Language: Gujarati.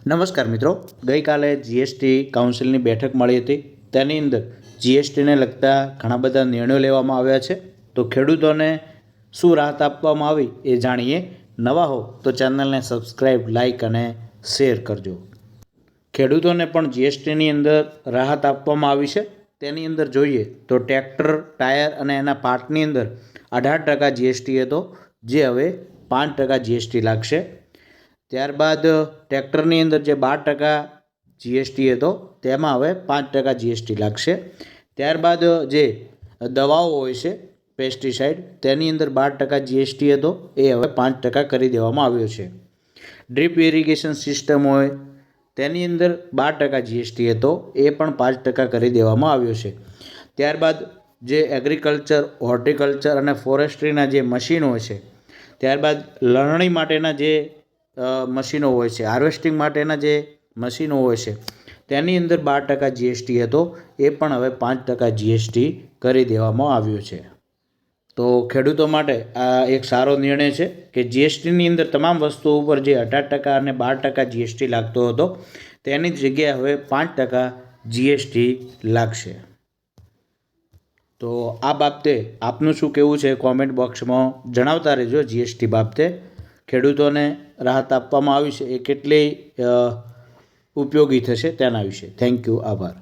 નમસ્કાર મિત્રો, ગઈકાલે જીએસટી કાઉન્સિલની બેઠક મળી હતી. તેની અંદર જીએસટીને લગતા ઘણા બધા નિર્ણયો લેવામાં આવ્યા છે. તો ખેડૂતોને શું રાહત આપવામાં આવી એ જાણીએ. નવા હો તો ચેનલને સબસ્ક્રાઈબ, લાઇક અને શેર કરજો. ખેડૂતોને પણ જીએસટીની અંદર રાહત આપવામાં આવી છે. તેની અંદર જોઈએ તો ટ્રેક્ટર, ટાયર અને એના પાર્ટની અંદર 18% જીએસટી હતો, જે હવે 5% જીએસટી લાગશે. ત્યારબાદ ટ્રેક્ટરની અંદર જે 12% જીએસટી હતો તેમાં હવે 5% જીએસટી લાગશે. ત્યારબાદ જે દવાઓ હોય છે પેસ્ટિસાઇડ, તેની અંદર 12% જીએસટી હતો, એ હવે 5% કરી દેવામાં આવ્યો છે. ડ્રીપ ઇરિગેશન સિસ્ટમ હોય તેની અંદર 12% જીએસટી હતો, એ પણ 5% કરી દેવામાં આવ્યો છે. ત્યારબાદ જે એગ્રીકલ્ચર, હોર્ટિકલ્ચર અને ફોરેસ્ટ્રીના જે મશીનો હોય છે, ત્યારબાદ લણણી માટેના જે મશીનો હોય છે, હાર્વેસ્ટિંગ માટેના જે મશીનો હોય છે, તેની અંદર 12% જીએસટી હતો, એ પણ હવે 5% જીએસટી કરી દેવામાં આવ્યો છે. તો ખેડૂતો માટે આ એક સારો નિર્ણય છે કે જીએસટીની અંદર તમામ વસ્તુઓ ઉપર જે 18% અને 12% જીએસટી લાગતો હતો, તેની જગ્યાએ હવે 5% જીએસટી લાગશે. તો આ બાબતે આપનું શું કહેવું છે કોમેન્ટ બોક્સમાં જણાવતા રહેજો. જીએસટી બાબતે ખેડૂતોને રાહત આપવામાં આવી છે, એ કેટલી ઉપયોગી થશે તેના વિશે. થેન્ક યુ, આભાર.